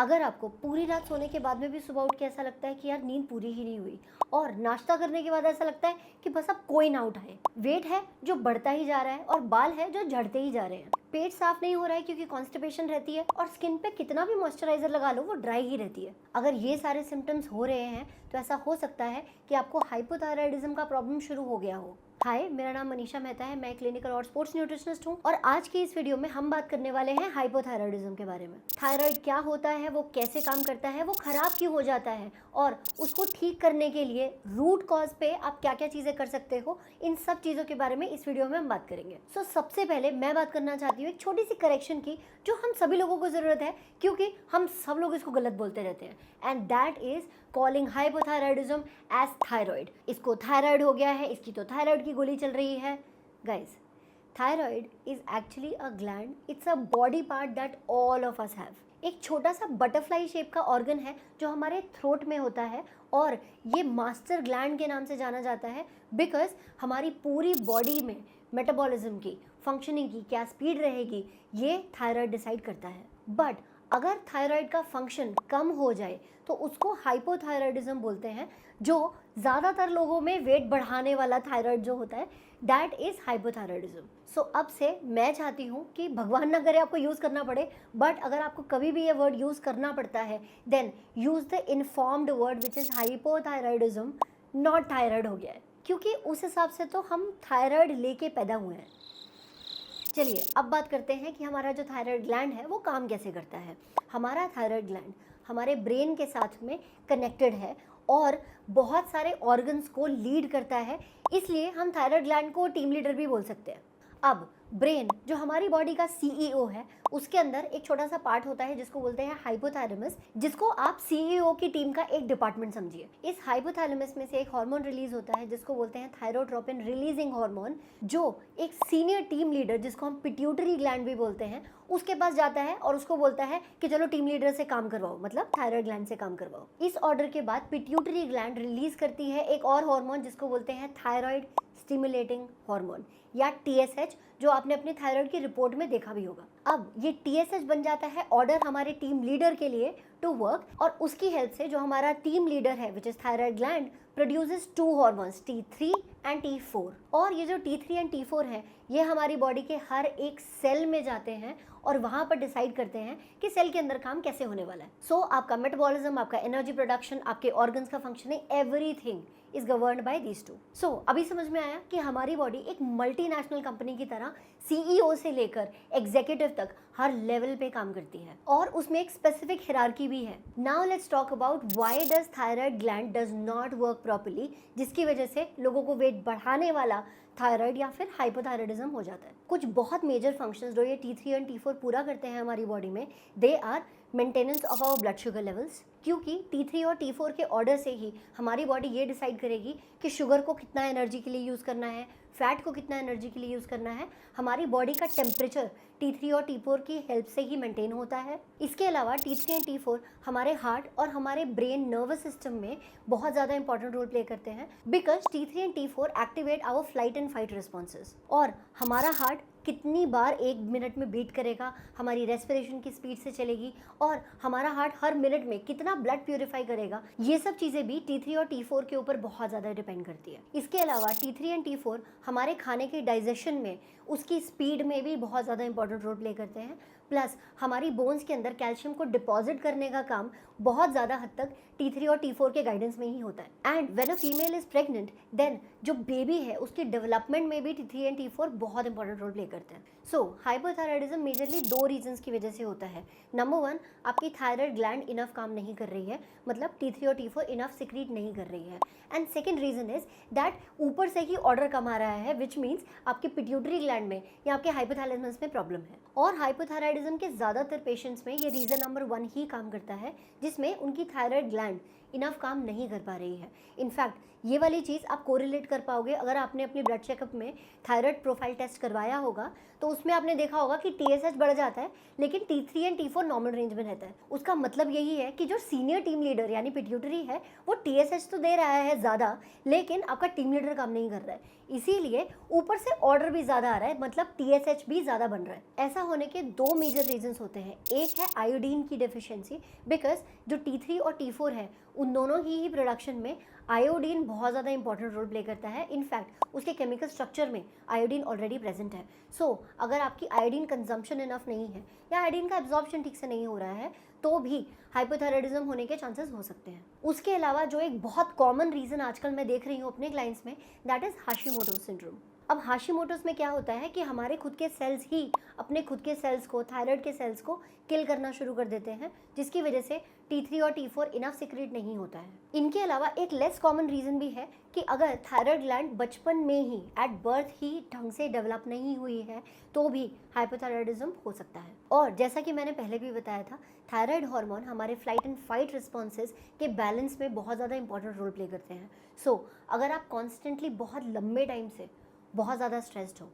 अगर आपको पूरी रात सोने के बाद में भी सुबह उठ के ऐसा लगता है कि यार नींद पूरी ही नहीं हुई, और नाश्ता करने के बाद ऐसा लगता है कि बस अब कोई ना उठाए, वेट है जो बढ़ता ही जा रहा है और बाल है जो झड़ते ही जा रहे हैं, पेट साफ नहीं हो रहा है क्योंकि कॉन्स्टिपेशन रहती है, और स्किन पे कितना भी मॉइस्चराइजर लगा लो वो ड्राई ही रहती है, अगर ये सारे सिम्टम्स हो रहे हैं तो ऐसा हो सकता है कि आपको हाइपोथायराइडिज्म का प्रॉब्लम शुरू हो गया हो। हाय, मेरा नाम मनीषा मेहता है, मैं क्लिनिकल और स्पोर्ट्स न्यूट्रिशनिस्ट हूँ, और आज की इस वीडियो में हम बात करने वाले हैं हाइपोथायराइडिज्म के बारे में। थायराइड क्या होता है, वो कैसे काम करता है, वो खराब क्यों हो जाता है, और उसको ठीक करने के लिए रूट कॉज पे आप क्या क्या चीजें कर सकते हो, इन सब चीजों के बारे में इस वीडियो में हम बात करेंगे। सबसे पहले मैं बात करना चाहती हूँ एक छोटी सी करेक्शन की, जो हम सभी लोगों को जरूरत है, क्योंकि हम सब लोग इसको गलत बोलते रहते हैं, and that is calling hypothyroidism as thyroid. इसको थायराइड हो गया है, इसकी तो थायराइड की गोली चल रही है। Guys, thyroid is actually a gland, it's a body part that all of us have. एक छोटा सा बटरफ्लाई शेप का ऑर्गन है जो हमारे थ्रोट में होता है, और ये मास्टर ग्लैंड के नाम से जाना जाता है बिकॉज हमारी पूरी बॉडी में मेटाबॉलिज्म की, फंक्शनिंग की क्या स्पीड रहेगी, ये थायराइड डिसाइड करता है। बट अगर थायराइड का फंक्शन कम हो जाए तो उसको हाइपोथायराइडिज्म बोलते हैं, जो ज़्यादातर लोगों में वेट बढ़ाने वाला थायराइड जो होता है, दैट इज़ हाइपोथायराइडिज्म। अब से मैं चाहती हूँ कि भगवान ना करे आपको यूज़ करना पड़े, बट अगर आपको कभी भी ये वर्ड यूज़ करना पड़ता है then use the informed word which is hypothyroidism, not thyroid हो गया है, क्योंकि उस हिसाब से तो हम थायराइड लेके पैदा हुए हैं। चलिए अब बात करते हैं कि हमारा जो थायराइड ग्लैंड है वो काम कैसे करता है। हमारा थायराइड ग्लैंड हमारे ब्रेन के साथ में कनेक्टेड है और बहुत सारे ऑर्गन्स को लीड करता है, इसलिए हम थायराइड ग्लैंड को टीम लीडर भी बोल सकते हैं। अब ब्रेन जो हमारी बॉडी का सीईओ है, उसके अंदर एक छोटा सा पार्ट होता है जिसको बोलते हैं हाइपोथैलेमस, जिसको आप सीईओ की टीम का एक डिपार्टमेंट समझिए। इस हाइपोथैलेमस में से एक हार्मोन रिलीज होता है जिसको बोलते हैं थायरोट्रोपिन रिलीजिंग हार्मोन, जो एक सीनियर टीम लीडर जिसको हम पिट्यूटरी ग्लैंड भी बोलते हैं, उसके पास जाता है और उसको बोलता है कि चलो टीम लीडर से काम करवाओ, मतलब थायराइड ग्लैंड से काम करवाओ। इस ऑर्डर के बाद पिट्यूटरी ग्लैंड रिलीज करती है एक और हार्मोन जिसको बोलते हैं थायराइड स्टिमुलेटिंग हार्मोन, या TSH, जो आपने अपनी थायराइड की रिपोर्ट में देखा भी होगा। अब ये TSH बन जाता है ऑर्डर हमारे टीम लीडर के लिए टू वर्क, और उसकी हेल्प से जो हमारा टीम लीडर है which is thyroid gland produces to hormones T3 and T4, और ये जो T3 एंड T4 है ये हमारी बॉडी के हर एक सेल में जाते हैं और वहाँ पर डिसाइड करते हैं कि सेल के अंदर काम कैसे होने वाला है। आपका मेटाबॉलिज्म, आपका एनर्जी प्रोडक्शन, आपके ऑर्गन्स का functioning, everything is governed bye these two. अभी समझ में आया कि हमारी बॉडी एक मल्टीनेशनल कंपनी की तरह CEO से लेकर एग्जीक्यूटिव तक हर लेवल पे काम करती है, और उसमें एक स्पेसिफिक हिरार्की भी है। Now let's talk about why does thyroid gland does not work properly, जिसकी वजह से लोगों को वेट बढ़ाने वाला थायराइड या फिर हाइपोथायराइडिज्म हो जाता है। कुछ बहुत मेजर फंक्शंस जो ये T3 एंड T4 पूरा करते हैं हमारी बॉडी में, they are maintenance of our blood sugar levels, क्योंकि T3 और T4 के ऑर्डर से ही हमारी बॉडी ये डिसाइड करेगी कि शुगर को कितना एनर्जी के लिए यूज़ करना है, फैट को कितना एनर्जी के लिए यूज़ करना है। हमारी बॉडी का टेम्परेचर T3 और T4 की हेल्प से ही मेंटेन होता है। इसके अलावा T3 एंड T4 हमारे हार्ट और हमारे ब्रेन नर्वस सिस्टम में बहुत ज़्यादा इंपॉर्टेंट रोल प्ले करते हैं, because T3 and T4 activate our flight and fight responses. और हमारा हार्ट कितनी बार एक मिनट में बीट करेगा, हमारी रेस्पिरेशन की स्पीड से चलेगी, और हमारा हार्ट हर मिनट में कितना ब्लड प्यूरिफाई करेगा, ये सब चीज़ें भी T3 और T4 के ऊपर बहुत ज़्यादा डिपेंड करती है। इसके अलावा T3 एंड T4 हमारे खाने के डाइजेशन में, उसकी स्पीड में भी बहुत ज़्यादा इंपॉर्टेंट रोल प्ले करते हैं। प्लस हमारी बोन्स के अंदर कैल्शियम को डिपॉजिट करने का काम बहुत ज़्यादा हद तक T3 और T4 के गाइडेंस में ही होता है। And when a female is pregnant, then जो बेबी है उसकी डेवलपमेंट में भी T3 एंड T4 बहुत इंपॉर्टेंट रोल प्ले करते हैं। हाइपोथायराइडिज्म मेजरली दो रीजंस की वजह से होता है। नंबर 1, आपकी थायराइड ग्लैंड इनफ काम नहीं कर रही है, मतलब T3 और T4 इनफ सिक्रीट नहीं कर रही है। And second reason is that ऊपर से ही ऑर्डर कम आ रहा है, विच मीन्स आपके पिट्यूटरी ग्लैंड में या आपके हाइपोथैलेमस में प्रॉब्लम है। और हाइपोथायराइडिज्म के ज़्यादातर पेशेंट्स में ये रीज़न नंबर 1 ही काम करता है, जिसमें उनकी थायराइड ग्लैंड इनफ काम नहीं कर पा रही है। इनफैक्ट ये वाली चीज़ आप कोरिलेट कर पाओगे अगर आपने अपने ब्लड चेकअप में थायराइड प्रोफाइल टेस्ट करवाया होगा, तो उसमें आपने देखा होगा कि TSH बढ़ जाता है लेकिन T3 and T4 normal range में रहता है। उसका मतलब यही है कि जो सीनियर टीम लीडर यानी पिट्यूटरी है वो TSH तो दे रहा है ज़्यादा, लेकिन आपका टीम लीडर काम नहीं कर रहा है, इसीलिए ऊपर से ऑर्डर भी ज़्यादा आ रहा है, मतलब TSH भी ज़्यादा बन रहा है। ऐसा होने के दो मेजर रीजंस होते हैं। एक है आयोडीन की डेफिशिएंसी, बिकॉज जो T3 और T4 है उन दोनों ही प्रोडक्शन में आयोडीन बहुत ज़्यादा इंपॉर्टेंट रोल प्ले करता है। इनफैक्ट उसके केमिकल स्ट्रक्चर में आयोडीन ऑलरेडी प्रेजेंट है। सो अगर आपकी आयोडीन कंजम्पशन इनफ नहीं है या आयोडीन का एब्जॉर्प्शन ठीक से नहीं हो रहा है तो भी हाइपोथायराइडिज्म होने के चांसेस हो सकते हैं। उसके अलावा जो एक बहुत कॉमन रीज़न आजकल मैं देख रही हूँ अपने क्लाइंट्स में, दैट इज़ हाशिमोटोस सिंड्रोम। अब हाशिमोटोस में क्या होता है कि हमारे खुद के सेल्स ही अपने खुद के सेल्स को, थायराइड के सेल्स को किल करना शुरू कर देते हैं, जिसकी वजह से T3 और T4 इनफ सीक्रेट नहीं होता है। इनके अलावा एक लेस कॉमन रीज़न भी है कि अगर थायराइड ग्लैंड बचपन में ही एट बर्थ ही ढंग से डेवलप नहीं हुई है तो भी हाइपोथायराइडिज्म हो सकता है। और जैसा कि मैंने पहले भी बताया था, थायराइड हार्मोन हमारे फ्लाइट एंड फाइट रिस्पॉन्सेज के बैलेंस में बहुत ज़्यादा इंपॉर्टेंट रोल प्ले करते हैं। सो अगर आप कॉन्स्टेंटली बहुत लंबे टाइम से बहुत ज़्यादा स्ट्रेस्ड हो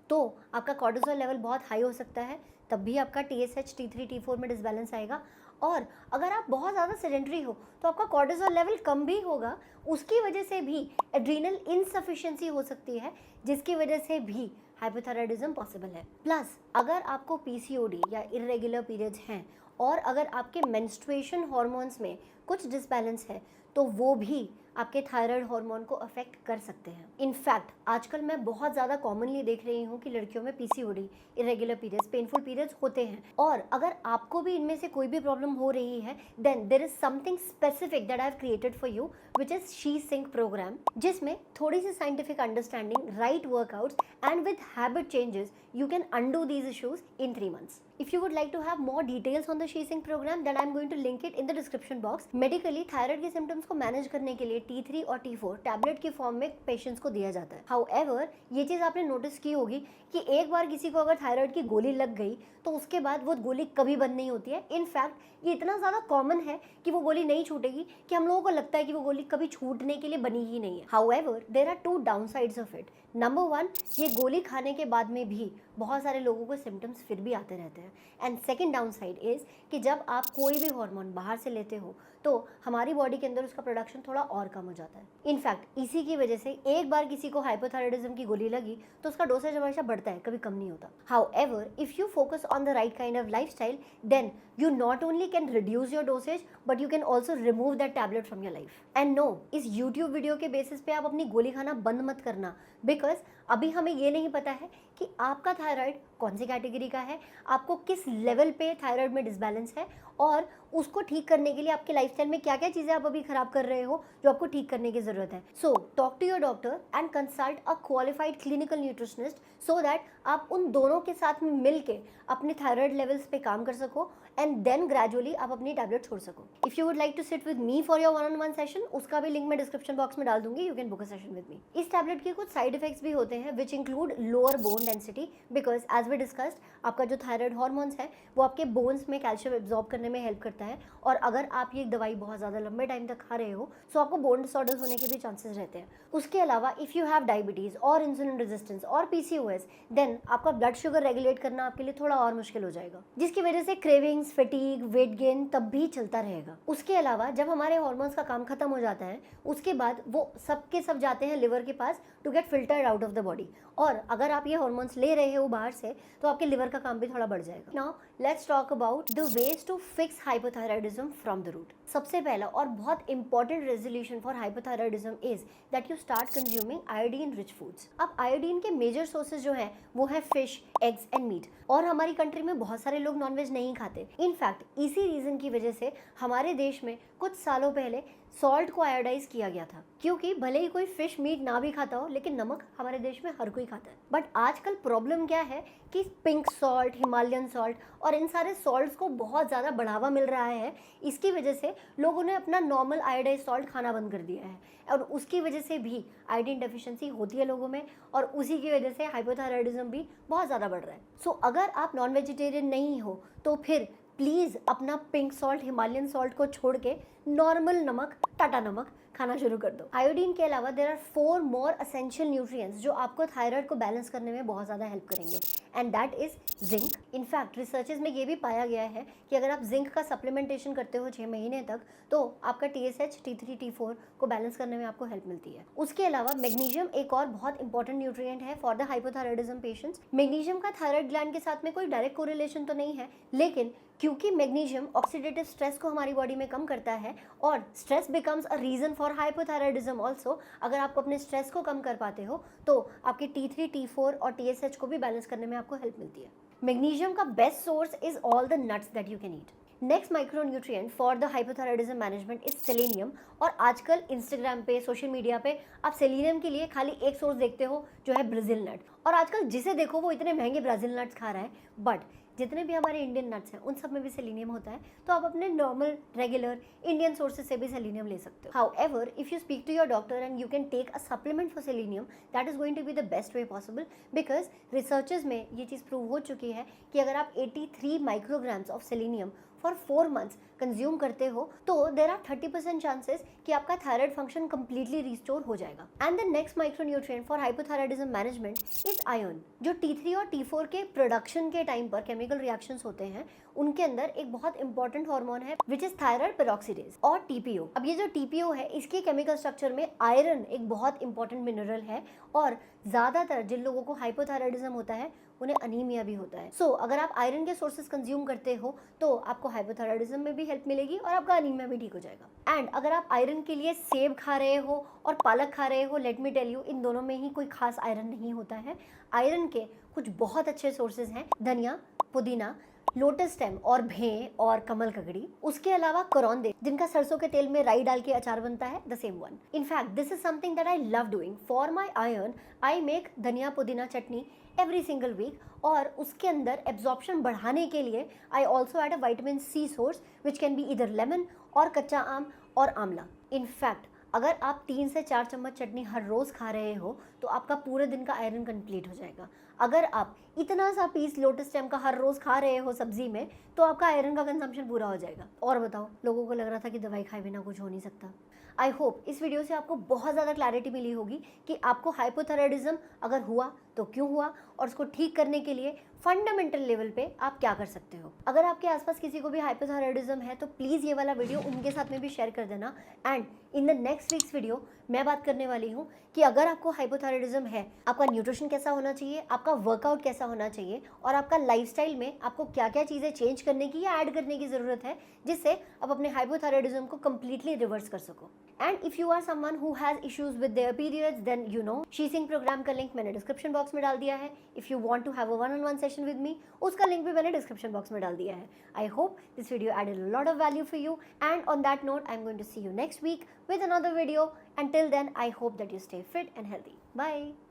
तो आपका कॉर्टिसोल लेवल बहुत हाई हो सकता है, तब भी आपका TSH T3 T4 में डिसबैलेंस आएगा। और अगर आप बहुत ज़्यादा सेडेंटरी हो तो आपका कॉर्टिसोल लेवल कम भी होगा, उसकी वजह से भी एड्रीनल इनसफिशिएंसी हो सकती है, जिसकी वजह से भी हाइपोथायराइडिज्म पॉसिबल है। प्लस अगर आपको PCOD या इर्रेगुलर पीरियड्स हैं और अगर आपके मेंस्ट्रुएशन हार्मोन्स में कुछ डिसबैलेंस है तो वो भी आपके थायराइड हार्मोन को अफेक्ट कर सकते हैं। इनफैक्ट आजकल मैं बहुत ज़्यादा कॉमनली देख रही हूँ कि लड़कियों में PCOD, irregular periods, painful periods होते हैं। और अगर आपको भी इनमें से कोई भी प्रॉब्लम हो रही है then there is something specific that I have created for you which is she sync program, जिसमें थोड़ी सी scientific understanding, right workouts and with habit changes you can undo these issues in 3 months. If you would like to have more details on the SheSync program, then I'm going to link it in the description box. Medically, thyroid के symptoms को manage करने के लिए T3 और T4 tablet के form में patients को दिया जाता है। However, ये चीज़ आपने नोटिस की होगी कि एक बार किसी को अगर थायराइड की गोली लग गई तो उसके बाद वो गोली कभी बंद नहीं होती है। इनफैक्ट ये इतना ज़्यादा कॉमन है कि वो गोली नहीं छूटेगी कि हम लोगों को लगता है कि वो गोली कभी छूटने के लिए बनी ही नहीं है। However, there are 2 downsides of it. Number 1, ये गोली खाने के बाद में भी बहुत सारे लोगों को सिम्टम्स फिर भी आते रहते हैं। एंड सेकेंड डाउनसाइड इज़ कि जब आप कोई भी हार्मोन बाहर से लेते हो तो हमारी बॉडी के अंदर उसका प्रोडक्शन थोड़ा और कम हो जाता है। इनफैक्ट इसी की वजह से एक बार किसी को हाइपोथायराइडिज्म की गोली लगी तो उसका डोसेज हमेशा बढ़ता है, कभी कम नहीं होता। However, if you focus on the right kind of lifestyle then you not only can reduce your dosage but you can also remove that tablet from your life. And no, इस YouTube video के basis पे आप अपनी गोली खाना बंद मत करना, बिकॉज अभी हमें ये नहीं पता है कि आपका थायराइड कौन सी कैटेगरी का है, आपको किस लेवल पे थायराइड में डिसबैलेंस है और उसको ठीक करने के लिए आपके लाइफस्टाइल में क्या क्या चीज़ें आप अभी खराब कर रहे हो जो आपको ठीक करने की ज़रूरत है। So talk to your doctor and consult a qualified clinical nutritionist so that आप उन दोनों के साथ में मिल के अपने थायराइड लेवल्स पे काम कर सको एंड देन ग्रेजुअली आप अपनी टैबलेट छोड़ सको। If you would like to sit with me for your one on one session, उसका भी लिंक मैं डिस्क्रिप्शन बॉक्स में डाल दूंगी, you can book a session with me. इस टैबलेट के कुछ साइड इफेक्ट्स भी होते हैं which include lower bone density, because as we discussed आपका जो थायराइड हार्मोन्स है वो आपके बोन्स में कैल्शियम एब्जॉर्ब करने में हेल्प करता है, और अगर आप ये दवाई बहुत ज़्यादा लंबे टाइम तक खा रहे हो तो आपको बोन डिसऑर्डर्स होने के भी चांसेस रहते हैं। उसके अलावा इफ़ यू हैव डायबिटीज़ और इंसुलिन रेजिस्टेंस और PCOS देन आपका ब्लड शुगर रेगुलेट करना आपके लिए थोड़ा और मुश्किल हो जाएगा, जिसकी वजह से क्रेविंग्स, फटीग, वेट गेन तब भी चलता रहेगा। उसके अलावा जब हमारे हार्मोन्स का काम खत्म हो जाता है उसके बाद वो सब के सब जाते हैं लिवर के पास to get filtered out of the body, और अगर आप ये हार्मोन्स ले रहे हो बाहर से तो आपके लिवर का काम भी थोड़ा बढ़ जाएगा। Now let's talk about the ways to fix hypothyroidism from the root. सबसे पहला और बहुत important resolution for hypothyroidism is that you start consuming iodine rich foods. अब आयोडीन के मेजर सोर्सेज जो हैं वो है फिश, एग्स एंड मीट, और हमारी कंट्री में बहुत सारे लोग नॉनवेज नहीं खाते। इनफैक्ट इसी रीज़न की वजह से हमारे देश में कुछ सालों पहले सॉल्ट को आयोडाइज किया गया था, क्योंकि भले ही कोई फिश मीट ना भी खाता हो लेकिन नमक हमारे देश में हर कोई खाता है। बट आजकल प्रॉब्लम क्या है कि पिंक सॉल्ट, हिमालयन सॉल्ट और इन सारे सॉल्ट्स को बहुत ज़्यादा बढ़ावा मिल रहा है। इसकी वजह से लोगों ने अपना नॉर्मल आयोडाइज सॉल्ट खाना बंद कर दिया है, और उसकी वजह से भी आयोडीन डेफिशिएंसी होती है लोगों में, और उसी की वजह से हाइपोथायराइडिज्म भी बहुत ज़्यादा बढ़ रहा है। सो अगर आप नॉन वेजिटेरियन नहीं हो तो फिर प्लीज़ अपना पिंक सॉल्ट, हिमालयन सॉल्ट को छोड़ के नॉर्मल नमक टाटा नमक खाना शुरू कर दो। आयोडीन के अलावा there are 4 more essential nutrients जो आपको थायराइड को बैलेंस करने में बहुत ज़्यादा हेल्प करेंगे, and that is zinc. In fact researches में ये भी पाया गया है कि अगर आप जिंक का सप्लीमेंटेशन करते हो 6 महीने तक तो आपका TSH, T3, T4 को बैलेंस करने में आपको हेल्प मिलती है। उसके अलावा मैग्नीशियम एक और बहुत इंपॉर्टेंट न्यूट्रिएंट है for the hypothyroidism patients. Magnesium का थायराइड ग्लैंड के साथ में कोई डायरेक्ट कोरिलेशन तो नहीं है, लेकिन क्योंकि मैग्नीशियम ऑक्सीडेटिव स्ट्रेस को हमारी बॉडी में कम करता है और stress becomes a reason for hypothyroidism also, अगर आप अपने स्ट्रेस को कम कर पाते हो तो आपके T3, T4 और TSH को भी बैलेंस करने में आपको हेल्प मिलती है। मैग्नीशियम का best source is all the nuts that you can eat. Next micronutrient for the hypothyroidism management is selenium. और आजकल इंस्टाग्राम पे, सोशल मीडिया पे आप सेलेनियम के लिए खाली एक सोर्स देखते हो जो है ब्राज़ील नट, और आजकल जिसे देखो वो इतने महंगे ब्राज़ील नट्स खा रहा है, बट जितने भी हमारे इंडियन नट्स हैं उन सब में भी सेलेनियम होता है, तो आप अपने नॉर्मल रेगुलर इंडियन सोर्सेज से भी सेलेनियम ले सकते हो। However if you speak to your doctor and you can take a supplement for selenium, that is going to be the best way possible, because researches में ये चीज़ prove हो चुकी है कि अगर आप 83 micrograms of selenium for 4 months consume करते हो तो देर आर 30% चांसेस कि आपका थायराइड फंक्शन कंप्लीटली रिस्टोर हो जाएगा। And the next micronutrient for hypothyroidism management is iron. जो T3 और T4 के प्रोडक्शन के टाइम पर केमिकल रिएक्शंस होते हैं उनके अंदर एक बहुत इंपॉर्टेंट हार्मोन है विच इज थायराइड पेरोक्सीडेज और TPO। अब ये जो TPO है इसके केमिकल स्ट्रक्चर में आयरन एक बहुत इंपॉर्टेंट मिनरल है, और ज़्यादातर जिन लोगों को हाइपोथायराइडिज्म होता है उन्हें अनीमिया भी होता है। सो अगर आप आयरन के सोर्सेज कंज्यूम करते हो तो आपको हाइपोथायराइडिज्म में भी हेल्प मिलेगी और आपका अनीमिया भी ठीक हो जाएगा। एंड अगर आप आयरन के लिए सेब खा रहे हो और पालक खा रहे हो, लेट मी टेल यू, इन दोनों में ही कोई खास आयरन नहीं होता है। आयरन के कुछ बहुत अच्छे सोर्सेज हैं, धनिया, पुदीना, लोटस स्टेम और भें और कमल ककड़ी। उसके अलावा करौंदे जिनका सरसों के तेल में राई डाल के अचार बनता है, the same one. In fact this is something that I love doing for my iron. I make धनिया पुदीना चटनी एवरी सिंगल वीक, और उसके अंदर एब्जॉर्प्शन बढ़ाने के लिए I also add a vitamin C source which can be इधर लेमन और कच्चा आम और आंवला। इनफैक्ट अगर आप 3 से 4 चम्मच चटनी हर रोज़ खा रहे हो तो आपका पूरे दिन का आयरन कंप्लीट हो जाएगा। अगर आप इतना सा पीस लोटस स्टेम का हर रोज़ खा रहे हो सब्जी में तो आपका आयरन का कंजम्पशन पूरा हो जाएगा। और बताओ, लोगों को लग रहा था कि दवाई खाए बिना कुछ हो नहीं सकता। आई होप इस वीडियो से आपको बहुत ज़्यादा क्लैरिटी मिली होगी कि आपको हाइपोथायराइडिज्म अगर हुआ तो क्यों हुआ, और उसको ठीक करने के लिए फंडामेंटल लेवल पे आप क्या कर सकते हो। अगर आपके आसपास किसी को भी हाइपोथायराइडिज्म है तो प्लीज़ ये वाला वीडियो उनके साथ में भी शेयर कर देना। And in the next weeks video मैं बात करने वाली हूँ कि अगर आपको हाइपोथायराइडिज्म है, आपका न्यूट्रिशन कैसा होना चाहिए, आपका वर्कआउट कैसा होना चाहिए, और आपका लाइफस्टाइल में आपको क्या क्या चीज़ें चेंज करने की या ऐड करने की ज़रूरत है जिससे आप अपने हाइपोथायराइडिज्म को कम्प्लीटली रिवर्स कर सको। And if you are someone who has issues with their periods then you know she sing program का लिंक मैंने डिस्क्रिप्शन बॉक्स में डाल दिया है। If you want to have a one-on-one session with me, उसका link भी मैंने description box में डाल दिया है। I hope this video added a lot of value for you, and on that note I am going to see you next week with another video. Until then, I hope that you stay fit and healthy. Bye.